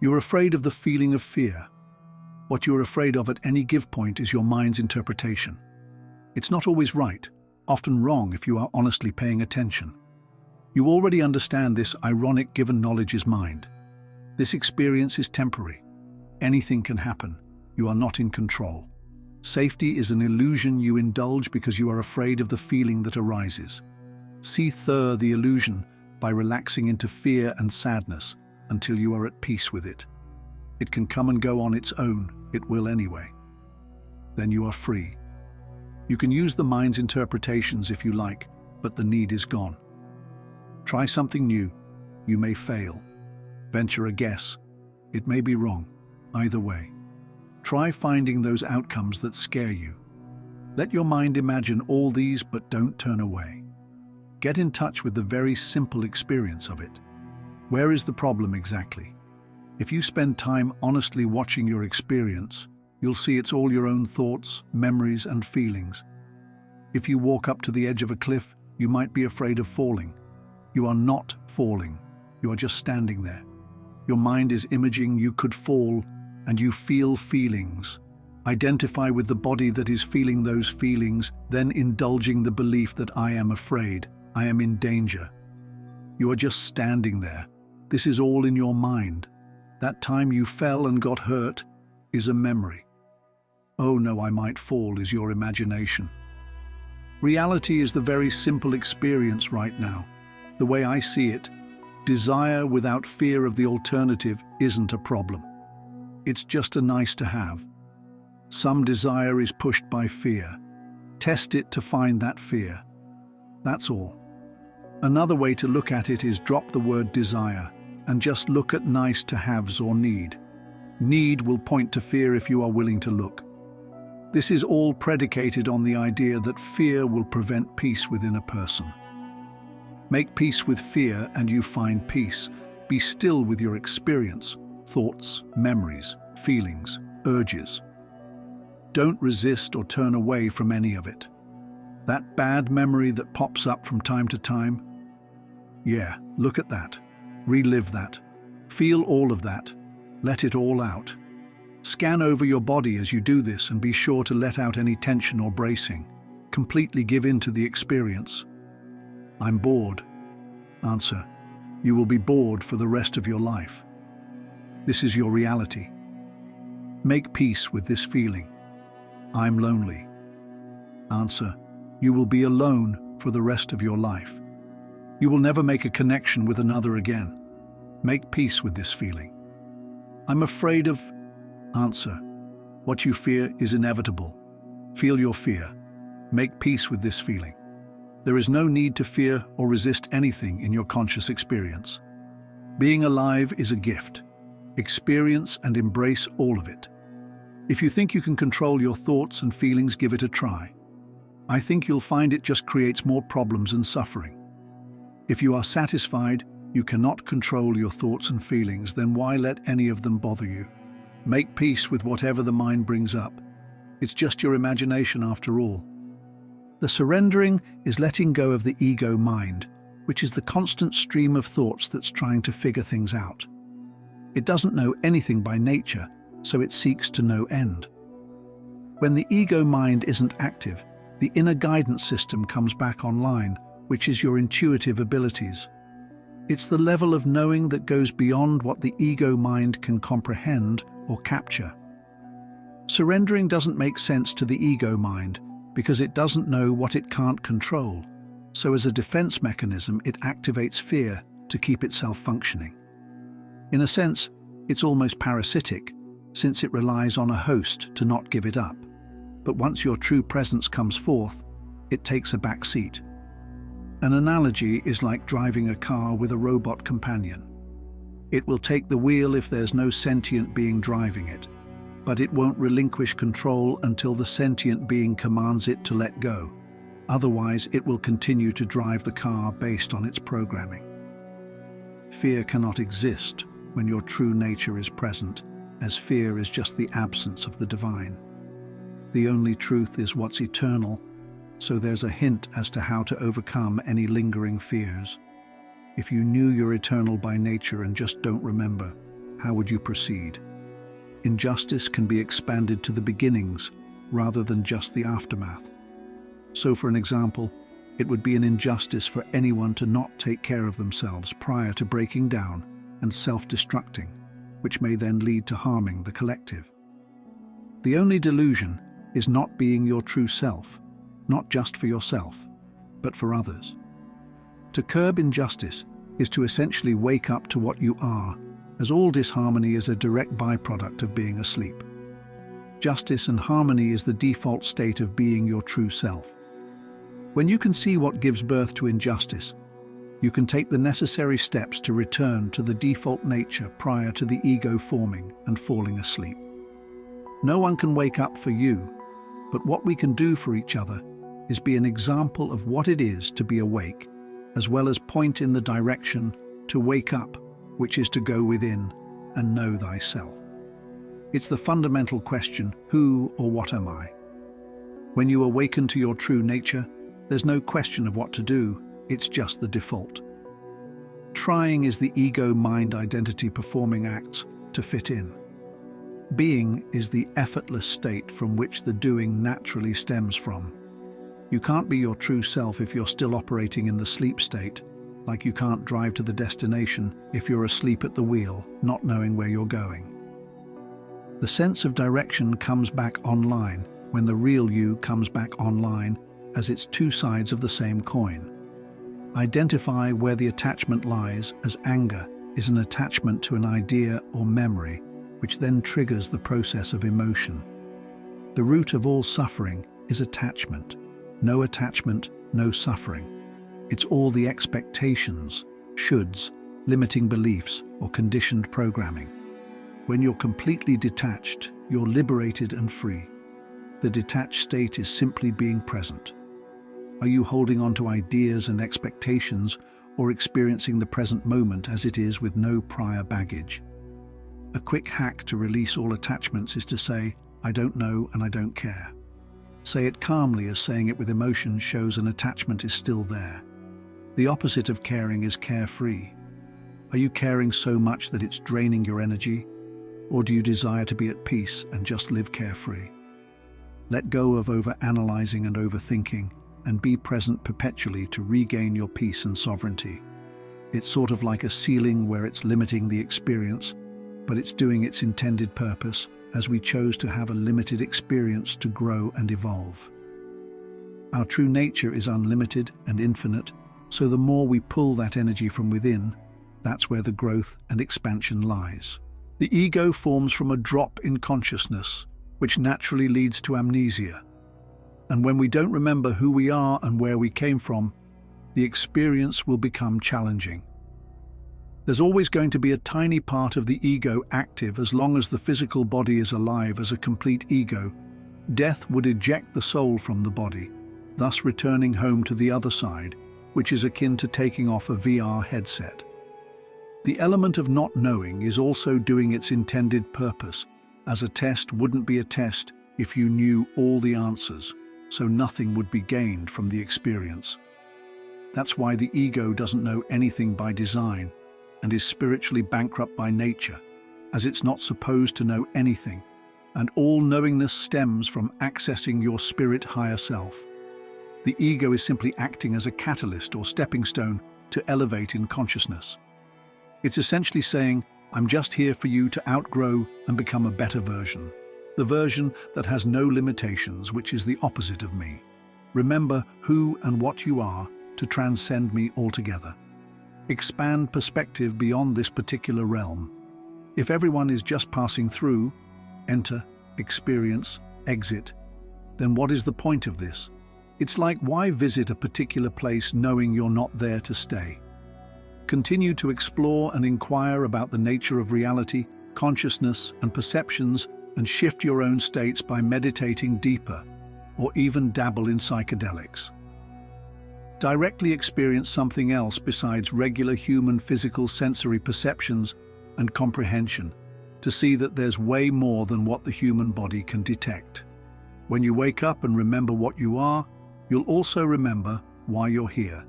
You're afraid of the feeling of fear. What you're afraid of at any give point is your mind's interpretation. It's not always right, often wrong if you are honestly paying attention. You already understand this ironic given knowledge is mind. This experience is temporary. Anything can happen. You are not in control. Safety is an illusion you indulge because you are afraid of the feeling that arises. See through the illusion by relaxing into fear and sadness until you are at peace with it. It can come and go on its own. It will anyway. Then you are free. You can use the mind's interpretations if you like, but the need is gone. Try something new. You may fail. Venture a guess. It may be wrong. Either way. Try finding those outcomes that scare you. Let your mind imagine all these, but don't turn away. Get in touch with the very simple experience of it. Where is the problem exactly? If you spend time honestly watching your experience, you'll see it's all your own thoughts, memories, and feelings. If you walk up to the edge of a cliff, you might be afraid of falling. You are not falling. You are just standing there. Your mind is imaging you could fall, and you feel feelings. Identify with the body that is feeling those feelings, then indulging the belief that I am afraid, I am in danger. You are just standing there. This is all in your mind. That time you fell and got hurt is a memory. Oh no, I might fall is your imagination. Reality is the very simple experience right now. The way I see it, desire without fear of the alternative isn't a problem. It's just a nice to have. Some desire is pushed by fear. Test it to find that fear. That's all. Another way to look at it is drop the word desire and just look at nice to haves or need. Need will point to fear if you are willing to look. This is all predicated on the idea that fear will prevent peace within a person. Make peace with fear and you find peace. Be still with your experience, thoughts, memories, feelings, urges. Don't resist or turn away from any of it. That bad memory that pops up from time to time, yeah, look at that. Relive that. Feel all of that. Let it all out. Scan over your body as you do this and be sure to let out any tension or bracing. Completely give in to the experience. I'm bored. Answer. You will be bored for the rest of your life. This is your reality. Make peace with this feeling. I'm lonely. Answer. You will be alone for the rest of your life. You will never make a connection with another again. Make peace with this feeling. I'm afraid of... Answer. What you fear is inevitable. Feel your fear. Make peace with this feeling. There is no need to fear or resist anything in your conscious experience. Being alive is a gift. Experience and embrace all of it. If you think you can control your thoughts and feelings, give it a try. I think you'll find it just creates more problems and suffering. If you are satisfied you cannot control your thoughts and feelings, then why let any of them bother you? Make peace with whatever the mind brings up. It's just your imagination after all. The surrendering is letting go of the ego mind, which is the constant stream of thoughts that's trying to figure things out. It doesn't know anything by nature, so it seeks to no end. When the ego mind isn't active, the inner guidance system comes back online, which is your intuitive abilities. It's the level of knowing that goes beyond what the ego mind can comprehend or capture. Surrendering doesn't make sense to the ego mind because it doesn't know what it can't control, so as a defense mechanism it activates fear to keep itself functioning. In a sense, it's almost parasitic, since it relies on a host to not give it up. But once your true presence comes forth, it takes a back seat. An analogy is like driving a car with a robot companion. It will take the wheel if there's no sentient being driving it, but it won't relinquish control until the sentient being commands it to let go. Otherwise, it will continue to drive the car based on its programming. Fear cannot exist when your true nature is present, as fear is just the absence of the divine. The only truth is what's eternal, so there's a hint as to how to overcome any lingering fears. If you knew you're eternal by nature and just don't remember, how would you proceed? Injustice can be expanded to the beginnings rather than just the aftermath. So for an example, it would be an injustice for anyone to not take care of themselves prior to breaking down and self-destructing, which may then lead to harming the collective. The only delusion is not being your true self, not just for yourself, but for others. To curb injustice is to essentially wake up to what you are, as all disharmony is a direct byproduct of being asleep. Justice and harmony is the default state of being your true self. When you can see what gives birth to injustice, you can take the necessary steps to return to the default nature prior to the ego forming and falling asleep. No one can wake up for you, but what we can do for each other is be an example of what it is to be awake, as well as point in the direction to wake up, which is to go within and know thyself. It's the fundamental question, who or what am I? When you awaken to your true nature, there's no question of what to do, it's just the default. Trying is the ego-mind identity performing acts to fit in. Being is the effortless state from which the doing naturally stems from. You can't be your true self if you're still operating in the sleep state, like you can't drive to the destination if you're asleep at the wheel, not knowing where you're going. The sense of direction comes back online when the real you comes back online, as it's two sides of the same coin. Identify where the attachment lies, as anger is an attachment to an idea or memory, which then triggers the process of emotion. The root of all suffering is attachment. No attachment, no suffering. It's all the expectations, shoulds, limiting beliefs, or conditioned programming. When you're completely detached, you're liberated and free. The detached state is simply being present. Are you holding on to ideas and expectations, or experiencing the present moment as it is with no prior baggage? A quick hack to release all attachments is to say, I don't know and I don't care. Say it calmly, as saying it with emotion shows an attachment is still there. The opposite of caring is carefree. Are you caring so much that it's draining your energy? Or do you desire to be at peace and just live carefree? Let go of over-analyzing and overthinking, and be present perpetually to regain your peace and sovereignty. It's sort of like a ceiling where it's limiting the experience, but it's doing its intended purpose, as we chose to have a limited experience to grow and evolve. Our true nature is unlimited and infinite, so the more we pull that energy from within, that's where the growth and expansion lies. The ego forms from a drop in consciousness, which naturally leads to amnesia. And when we don't remember who we are and where we came from, the experience will become challenging. There's always going to be a tiny part of the ego active as long as the physical body is alive as a complete ego. Death would eject the soul from the body, thus returning home to the other side, which is akin to taking off a VR headset. The element of not knowing is also doing its intended purpose, as a test wouldn't be a test if you knew all the answers, so nothing would be gained from the experience. That's why the ego doesn't know anything by design and is spiritually bankrupt by nature, as it's not supposed to know anything, and all knowingness stems from accessing your spirit higher self. The ego is simply acting as a catalyst or stepping stone to elevate in consciousness. It's essentially saying, I'm just here for you to outgrow and become a better version. The version that has no limitations, which is the opposite of me. Remember who and what you are to transcend me altogether. Expand perspective beyond this particular realm. If everyone is just passing through, enter, experience, exit, then what is the point of this? It's like, why visit a particular place knowing you're not there to stay? Continue to explore and inquire about the nature of reality, consciousness, and perceptions, and shift your own states by meditating deeper, or even dabble in psychedelics. Directly experience something else besides regular human physical sensory perceptions and comprehension, to see that there's way more than what the human body can detect. When you wake up and remember what you are, you'll also remember why you're here.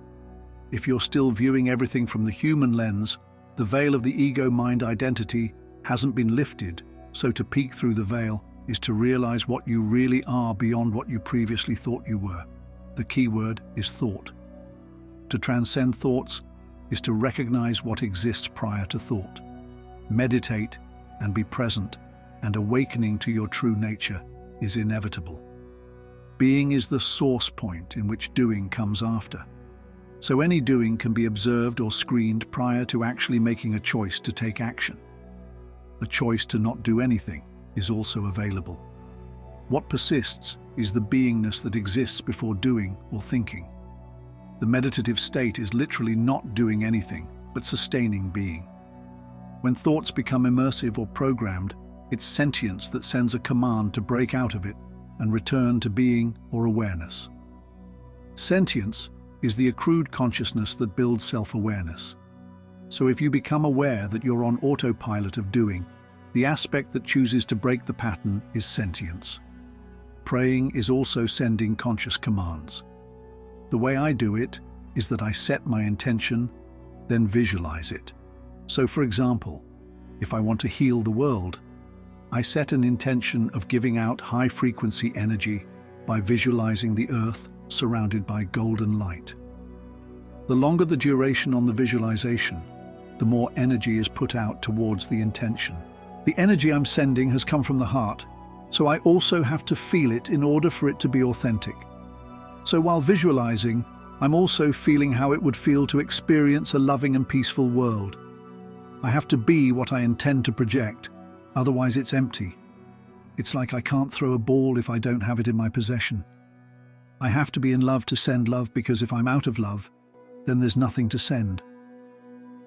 If you're still viewing everything from the human lens, the veil of the ego-mind identity hasn't been lifted, so to peek through the veil is to realize what you really are beyond what you previously thought you were. The key word is thought. To transcend thoughts is to recognize what exists prior to thought. Meditate and be present, and awakening to your true nature is inevitable. Being is the source point in which doing comes after. So any doing can be observed or screened prior to actually making a choice to take action. A choice to not do anything is also available. What persists is the beingness that exists before doing or thinking. The meditative state is literally not doing anything, but sustaining being. When thoughts become immersive or programmed, it's sentience that sends a command to break out of it and return to being or awareness. Sentience is the accrued consciousness that builds self-awareness. So if you become aware that you're on autopilot of doing, the aspect that chooses to break the pattern is sentience. Praying is also sending conscious commands. The way I do it is that I set my intention, then visualize it. So for example, if I want to heal the world, I set an intention of giving out high-frequency energy by visualizing the earth surrounded by golden light. The longer the duration on the visualization, the more energy is put out towards the intention. The energy I'm sending has come from the heart, so I also have to feel it in order for it to be authentic. So while visualizing, I'm also feeling how it would feel to experience a loving and peaceful world. I have to be what I intend to project, otherwise it's empty. It's like I can't throw a ball if I don't have it in my possession. I have to be in love to send love, because if I'm out of love, then there's nothing to send.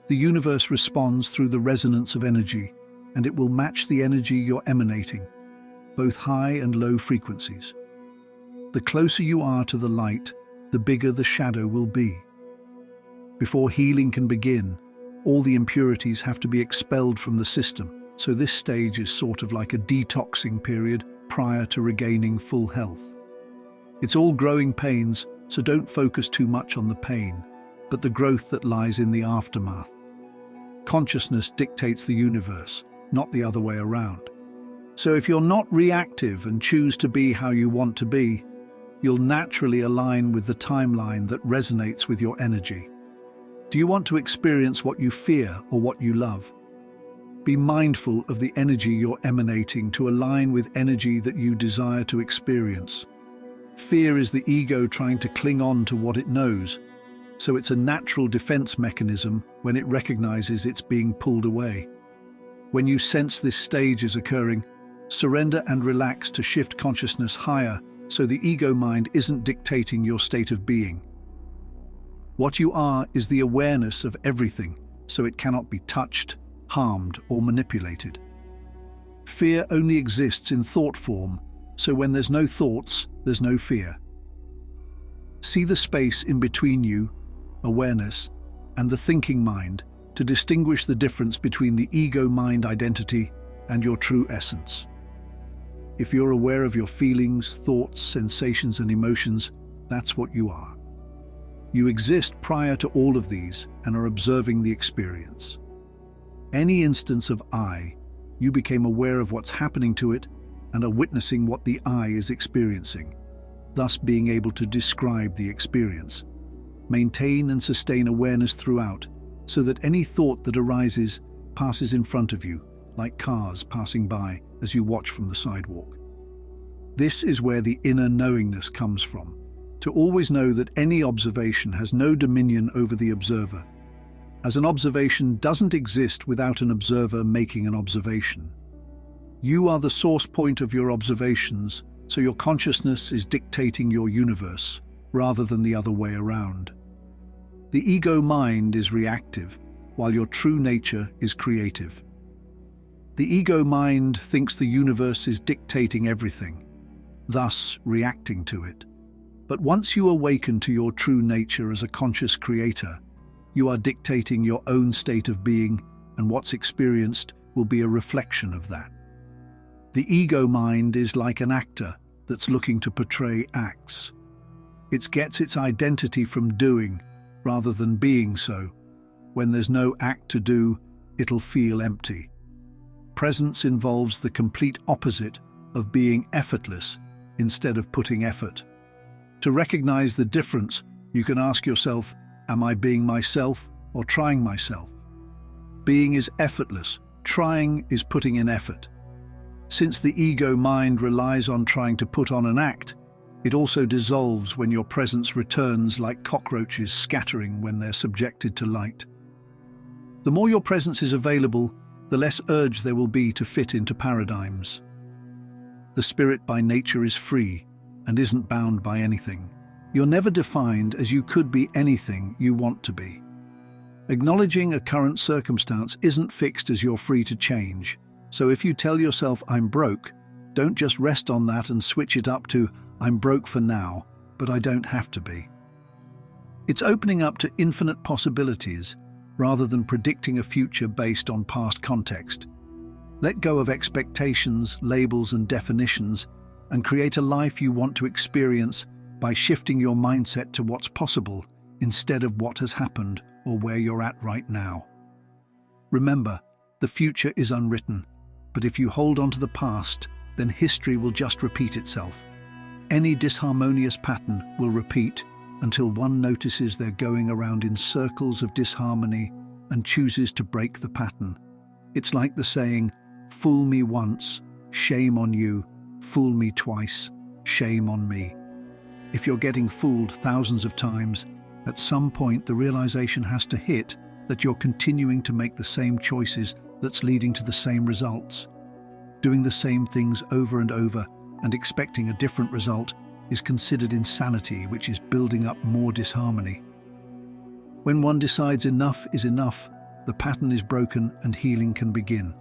The universe responds through the resonance of energy, and it will match the energy you're emanating, both high and low frequencies. The closer you are to the light, the bigger the shadow will be. Before healing can begin, all the impurities have to be expelled from the system, so this stage is sort of like a detoxing period prior to regaining full health. It's all growing pains, so don't focus too much on the pain, but the growth that lies in the aftermath. Consciousness dictates the universe, not the other way around. So if you're not reactive and choose to be how you want to be, you'll naturally align with the timeline that resonates with your energy. Do you want to experience what you fear or what you love? Be mindful of the energy you're emanating to align with energy that you desire to experience. Fear is the ego trying to cling on to what it knows, so it's a natural defense mechanism when it recognizes it's being pulled away. When you sense this stage is occurring, surrender and relax to shift consciousness higher so the ego mind isn't dictating your state of being. What you are is the awareness of everything, so it cannot be touched, harmed, or manipulated. Fear only exists in thought form, so when there's no thoughts, there's no fear. See the space in between you, awareness, and the thinking mind to distinguish the difference between the ego mind identity and your true essence. If you're aware of your feelings, thoughts, sensations, and emotions, that's what you are. You exist prior to all of these and are observing the experience. Any instance of I, you became aware of what's happening to it and are witnessing what the I is experiencing, thus being able to describe the experience. Maintain and sustain awareness throughout, so that any thought that arises passes in front of you, like cars passing by as you watch from the sidewalk. This is where the inner knowingness comes from, to always know that any observation has no dominion over the observer, as an observation doesn't exist without an observer making an observation. You are the source point of your observations, so your consciousness is dictating your universe, rather than the other way around. The ego mind is reactive, while your true nature is creative. The ego mind thinks the universe is dictating everything, thus reacting to it. But once you awaken to your true nature as a conscious creator, you are dictating your own state of being, and what's experienced will be a reflection of that. The ego mind is like an actor that's looking to portray acts. It gets its identity from doing rather than being, so when there's no act to do, it'll feel empty. Presence involves the complete opposite of being effortless instead of putting effort. To recognize the difference, you can ask yourself, am I being myself or trying myself? Being is effortless, trying is putting in effort. Since the ego mind relies on trying to put on an act, it also dissolves when your presence returns like cockroaches scattering when they're subjected to light. The more your presence is available, the less urge there will be to fit into paradigms. The spirit by nature is free and isn't bound by anything. You're never defined as you could be anything you want to be. Acknowledging a current circumstance isn't fixed as you're free to change. So if you tell yourself, I'm broke, don't just rest on that and switch it up to, I'm broke for now, but I don't have to be. It's opening up to infinite possibilities rather than predicting a future based on past context. Let go of expectations, labels, and definitions, and create a life you want to experience by shifting your mindset to what's possible instead of what has happened or where you're at right now. Remember, the future is unwritten, but if you hold on to the past, then history will just repeat itself. Any disharmonious pattern will repeat until one notices they're going around in circles of disharmony and chooses to break the pattern. It's like the saying, fool me once, shame on you, fool me twice, shame on me. If you're getting fooled thousands of times, at some point the realization has to hit that you're continuing to make the same choices that's leading to the same results. Doing the same things over and over and expecting a different result is considered insanity, which is building up more disharmony. When one decides enough is enough, the pattern is broken and healing can begin.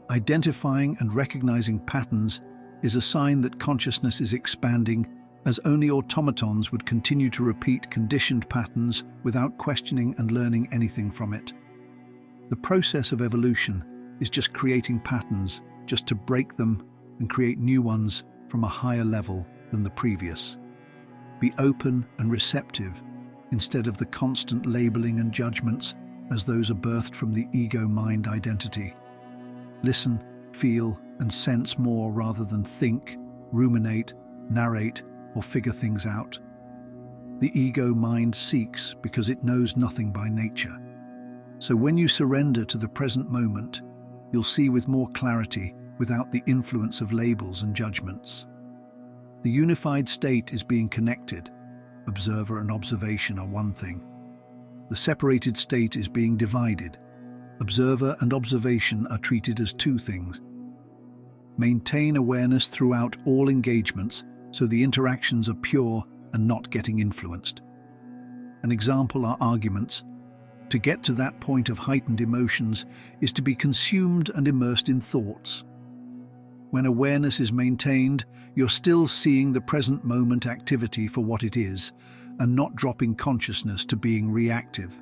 Identifying and recognizing patterns is a sign that consciousness is expanding, as only automatons would continue to repeat conditioned patterns without questioning and learning anything from it. The process of evolution is just creating patterns, just to break them and create new ones from a higher level than the previous. Be open and receptive instead of the constant labeling and judgments, as those are birthed from the ego-mind identity. Listen, feel, and sense more rather than think, ruminate, narrate, or figure things out. The ego-mind seeks because it knows nothing by nature. So when you surrender to the present moment, you'll see with more clarity without the influence of labels and judgments. The unified state is being connected. Observer and observation are one thing. The separated state is being divided. Observer and observation are treated as two things. Maintain awareness throughout all engagements so the interactions are pure and not getting influenced. An example are arguments. To get to that point of heightened emotions is to be consumed and immersed in thoughts. When awareness is maintained, you're still seeing the present moment activity for what it is, and not dropping consciousness to being reactive.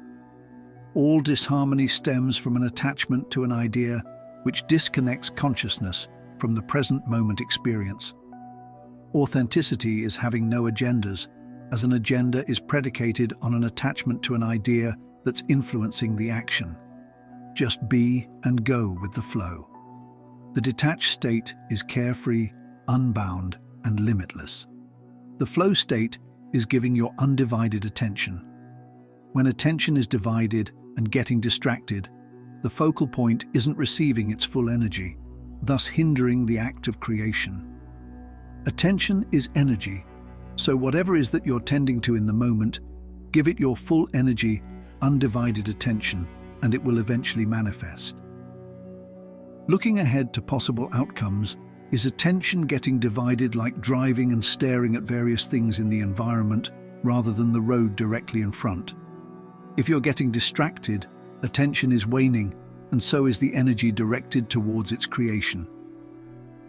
All disharmony stems from an attachment to an idea which disconnects consciousness from the present moment experience. Authenticity is having no agendas, as an agenda is predicated on an attachment to an idea that's influencing the action. Just be and go with the flow. The detached state is carefree, unbound, and limitless. The flow state is giving your undivided attention. When attention is divided and getting distracted, the focal point isn't receiving its full energy, thus hindering the act of creation. Attention is energy, so whatever is that you're tending to in the moment, give it your full energy, undivided attention, and it will eventually manifest. Looking ahead to possible outcomes is attention getting divided like driving and staring at various things in the environment rather than the road directly in front. If you're getting distracted, attention is waning, and so is the energy directed towards its creation.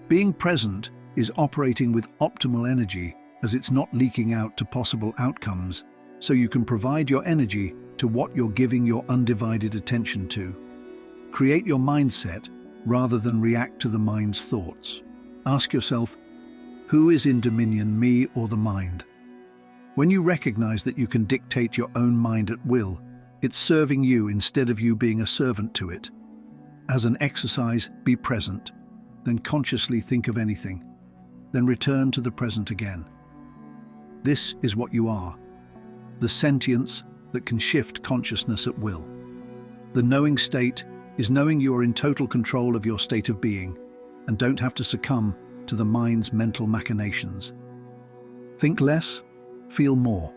Being present is operating with optimal energy, as it's not leaking out to possible outcomes, so you can provide your energy to what you're giving your undivided attention to. Create your mindset rather than react to the mind's thoughts. Ask yourself, who is in dominion, me or the mind? When you recognize that you can dictate your own mind at will, it's serving you instead of you being a servant to it. As an exercise, be present, then consciously think of anything, then return to the present again. This is what you are, the sentience that can shift consciousness at will. The knowing state is knowing you are in total control of your state of being and don't have to succumb to the mind's mental machinations. Think less, feel more.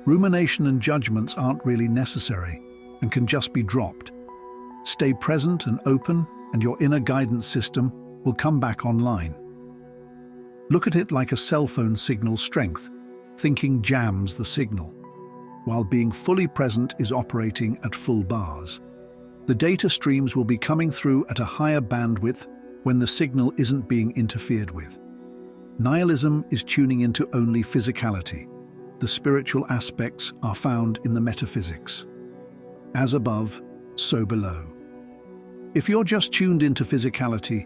Rumination and judgments aren't really necessary and can just be dropped. Stay present and open, and your inner guidance system will come back online. Look at it like a cell phone signal's strength. Thinking jams the signal, while being fully present is operating at full bars. The data streams will be coming through at a higher bandwidth when the signal isn't being interfered with. Nihilism is tuning into only physicality. The spiritual aspects are found in the metaphysics. As above, so below. If you're just tuned into physicality,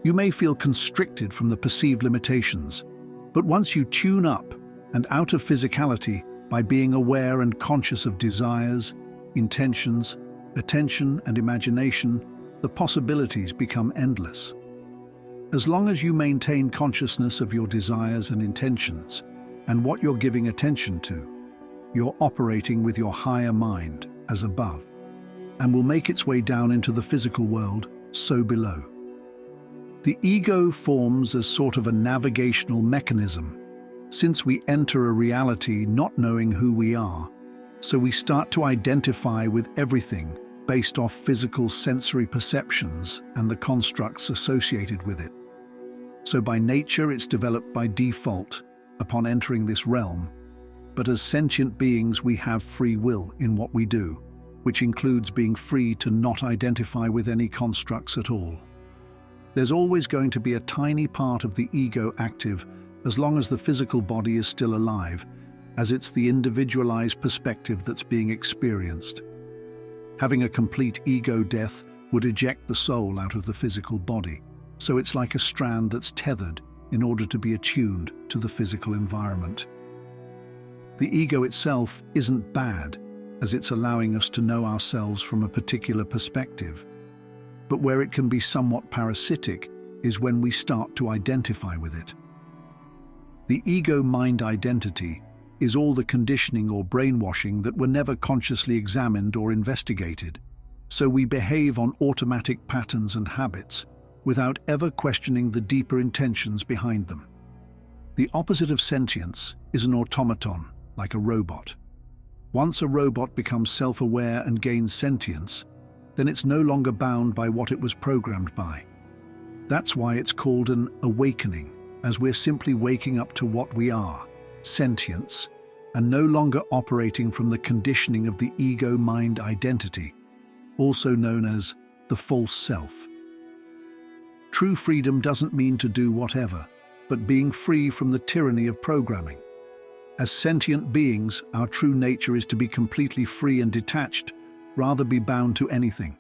you may feel constricted from the perceived limitations. But once you tune up and out of physicality by being aware and conscious of desires, intentions, attention and imagination, the possibilities become endless. As long as you maintain consciousness of your desires and intentions and what you're giving attention to, you're operating with your higher mind as above, and will make its way down into the physical world, so below. The ego forms as sort of a navigational mechanism, since we enter a reality not knowing who we are, so we start to identify with everything based off physical sensory perceptions and the constructs associated with it. So by nature it's developed by default upon entering this realm, but as sentient beings we have free will in what we do, which includes being free to not identify with any constructs at all. There's always going to be a tiny part of the ego active as long as the physical body is still alive, as it's the individualized perspective that's being experienced. Having a complete ego death would eject the soul out of the physical body, so it's like a strand that's tethered in order to be attuned to the physical environment. The ego itself isn't bad, as it's allowing us to know ourselves from a particular perspective. But where it can be somewhat parasitic is when we start to identify with it. The ego-mind identity is all the conditioning or brainwashing that were never consciously examined or investigated, so we behave on automatic patterns and habits without ever questioning the deeper intentions behind them. The opposite of sentience is an automaton, like a robot. Once a robot becomes self-aware and gains sentience, then it's no longer bound by what it was programmed by. That's why it's called an awakening, as we're simply waking up to what we are, sentience, and no longer operating from the conditioning of the ego-mind identity, also known as the false self. True freedom doesn't mean to do whatever, but being free from the tyranny of programming. As sentient beings, our true nature is to be completely free and detached, rather be bound to anything.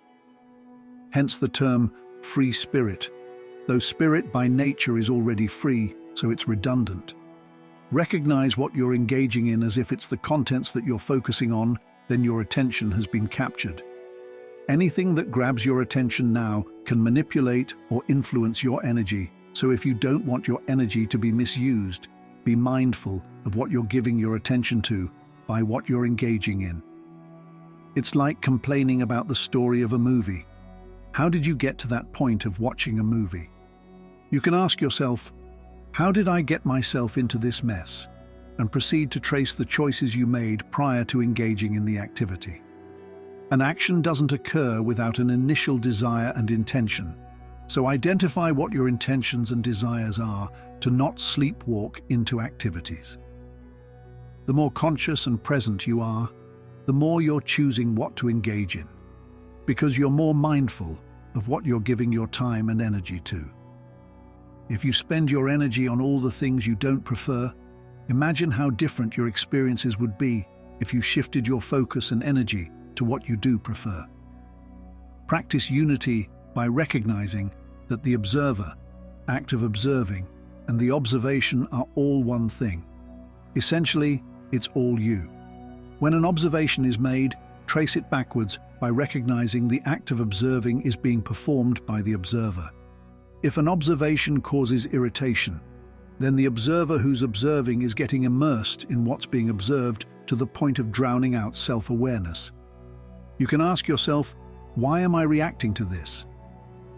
Hence the term free spirit, though spirit by nature is already free, so it's redundant. Recognize what you're engaging in as if it's the contents that you're focusing on, then your attention has been captured. Anything that grabs your attention now can manipulate or influence your energy, so if you don't want your energy to be misused, be mindful of what you're giving your attention to by what you're engaging in. It's like complaining about the story of a movie. How did you get to that point of watching a movie? You can ask yourself, how did I get myself into this mess? And proceed to trace the choices you made prior to engaging in the activity. An action doesn't occur without an initial desire and intention, so identify what your intentions and desires are to not sleepwalk into activities. The more conscious and present you are, the more you're choosing what to engage in, because you're more mindful of what you're giving your time and energy to. If you spend your energy on all the things you don't prefer, imagine how different your experiences would be if you shifted your focus and energy to what you do prefer. Practice unity by recognizing that the observer, act of observing, and the observation are all one thing. Essentially, it's all you. When an observation is made, trace it backwards by recognizing the act of observing is being performed by the observer. If an observation causes irritation, then the observer who's observing is getting immersed in what's being observed to the point of drowning out self-awareness. You can ask yourself, why am I reacting to this?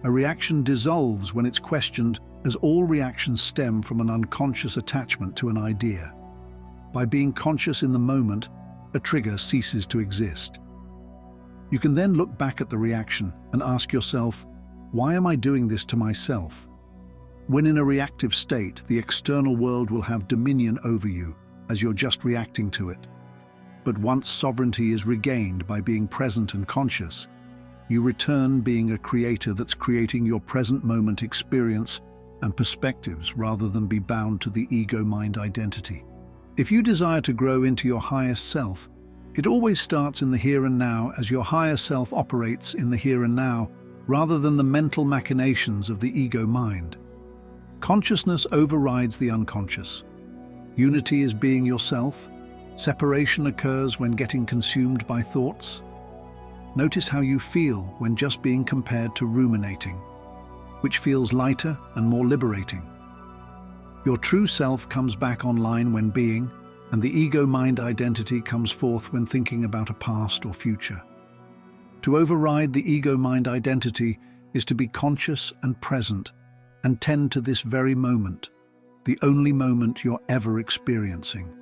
A reaction dissolves when it's questioned, as all reactions stem from an unconscious attachment to an idea. By being conscious in the moment, a trigger ceases to exist. You can then look back at the reaction and ask yourself, why am I doing this to myself? When in a reactive state, the external world will have dominion over you, as you're just reacting to it. But once sovereignty is regained by being present and conscious, you return being a creator that's creating your present moment experience and perspectives rather than be bound to the ego-mind identity. If you desire to grow into your highest self, it always starts in the here and now, as your higher self operates in the here and now rather than the mental machinations of the ego-mind. Consciousness overrides the unconscious. Unity is being yourself. Separation occurs when getting consumed by thoughts. Notice how you feel when just being compared to ruminating, which feels lighter and more liberating. Your true self comes back online when being, and the ego-mind identity comes forth when thinking about a past or future. To override the ego-mind identity is to be conscious and present and tend to this very moment, the only moment you're ever experiencing.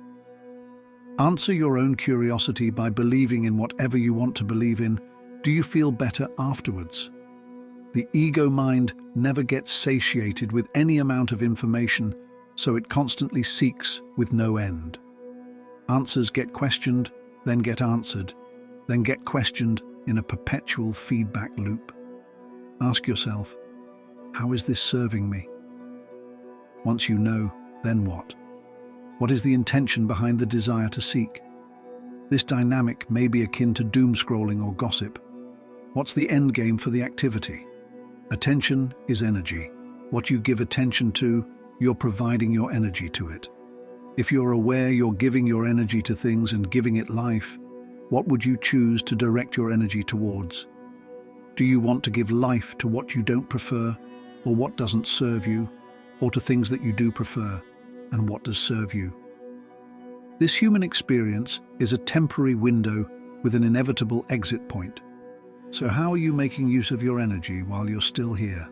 Answer your own curiosity by believing in whatever you want to believe in. Do you feel better afterwards? The ego-mind never gets satiated with any amount of information, so it constantly seeks with no end. Answers get questioned, then get answered, then get questioned in a perpetual feedback loop. Ask yourself, how is this serving me? Once you know, then what? What is the intention behind the desire to seek? This dynamic may be akin to doom scrolling or gossip. What's the end game for the activity? Attention is energy. What you give attention to, you're providing your energy to it. If you're aware you're giving your energy to things and giving it life, what would you choose to direct your energy towards? Do you want to give life to what you don't prefer, or what doesn't serve you, or to things that you do prefer, and what does serve you? This human experience is a temporary window with an inevitable exit point. So how are you making use of your energy while you're still here?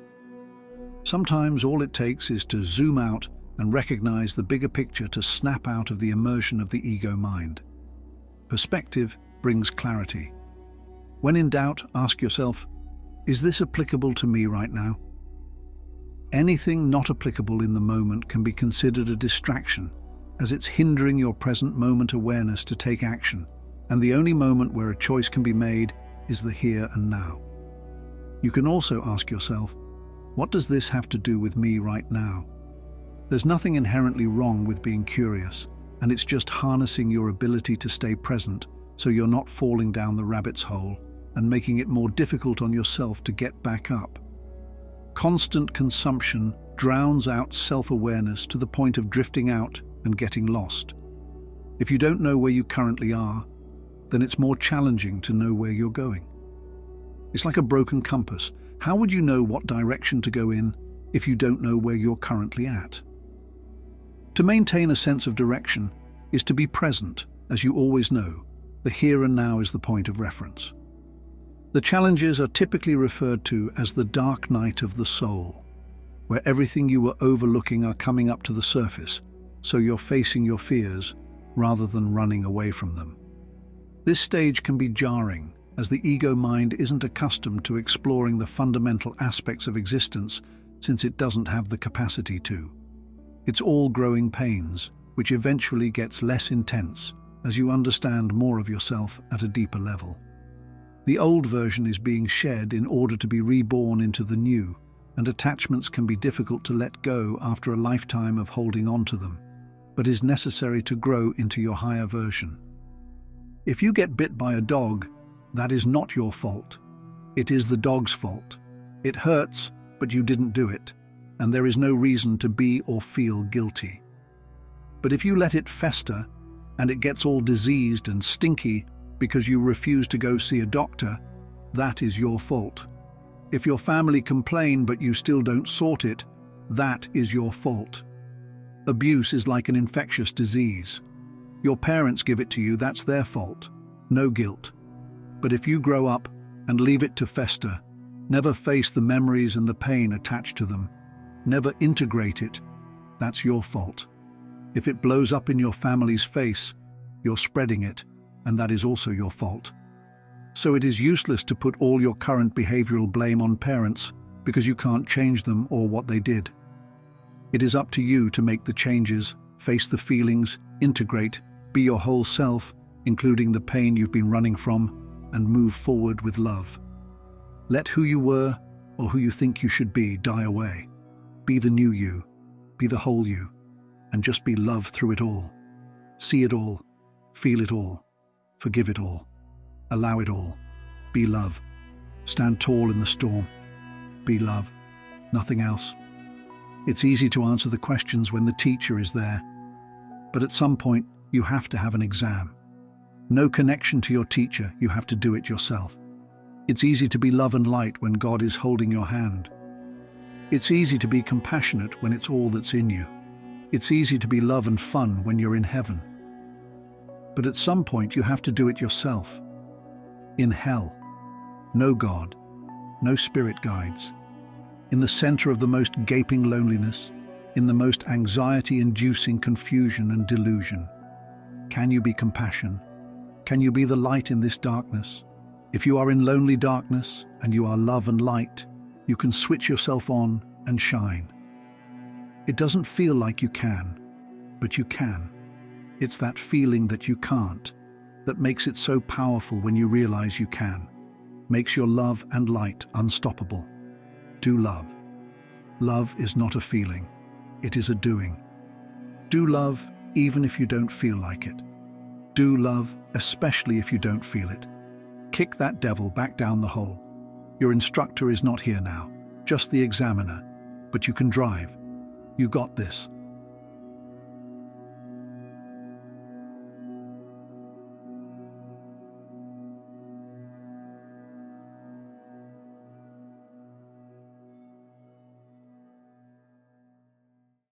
Sometimes all it takes is to zoom out and recognize the bigger picture to snap out of the immersion of the ego mind. Perspective brings clarity. When in doubt, ask yourself, is this applicable to me right now? Anything not applicable in the moment can be considered a distraction, as it's hindering your present moment awareness to take action, and the only moment where a choice can be made is the here and now. You can also ask yourself, what does this have to do with me right now? There's nothing inherently wrong with being curious, and it's just harnessing your ability to stay present so you're not falling down the rabbit's hole and making it more difficult on yourself to get back up. Constant consumption drowns out self-awareness to the point of drifting out and getting lost. If you don't know where you currently are, then it's more challenging to know where you're going. It's like a broken compass. How would you know what direction to go in if you don't know where you're currently at? To maintain a sense of direction is to be present, as you always know. The here and now is the point of reference. The challenges are typically referred to as the dark night of the soul, where everything you were overlooking are coming up to the surface, so you're facing your fears rather than running away from them. This stage can be jarring, as the ego mind isn't accustomed to exploring the fundamental aspects of existence since it doesn't have the capacity to. It's all growing pains, which eventually gets less intense as you understand more of yourself at a deeper level. The old version is being shed in order to be reborn into the new, and attachments can be difficult to let go after a lifetime of holding on to them, but is necessary to grow into your higher version. If you get bit by a dog, that is not your fault. It is the dog's fault. It hurts, but you didn't do it, and there is no reason to be or feel guilty. But if you let it fester, and it gets all diseased and stinky because you refuse to go see a doctor, that is your fault. If your family complain but you still don't sort it, that is your fault. Abuse is like an infectious disease. Your parents give it to you, that's their fault. No guilt. But if you grow up and leave it to fester, never face the memories and the pain attached to them, never integrate it, that's your fault. If it blows up in your family's face, you're spreading it, and that is also your fault. So it is useless to put all your current behavioral blame on parents because you can't change them or what they did. It is up to you to make the changes, face the feelings, integrate, be your whole self, including the pain you've been running from, and move forward with love. Let who you were or who you think you should be die away. Be the new you, be the whole you, and just be love through it all. See it all, feel it all, forgive it all, allow it all. Be love. Stand tall in the storm. Be love, nothing else. It's easy to answer the questions when the teacher is there, but at some point you have to have an exam. No connection to your teacher, you have to do it yourself. It's easy to be love and light when God is holding your hand. It's easy to be compassionate when it's all that's in you. It's easy to be love and fun when you're in heaven. But at some point you have to do it yourself. In hell, no God, no spirit guides. In the center of the most gaping loneliness, in the most anxiety-inducing confusion and delusion. Can you be compassion? Can you be the light in this darkness? If you are in lonely darkness and you are love and light, you can switch yourself on and shine. It doesn't feel like you can, but you can. It's that feeling that you can't that makes it so powerful when you realize you can. Makes your love and light unstoppable. Do love. Love is not a feeling, it is a doing. Do love even if you don't feel like it. Do love especially if you don't feel it. Kick that devil back down the hole. Your instructor is not here now, just the examiner, but you can drive. You got this.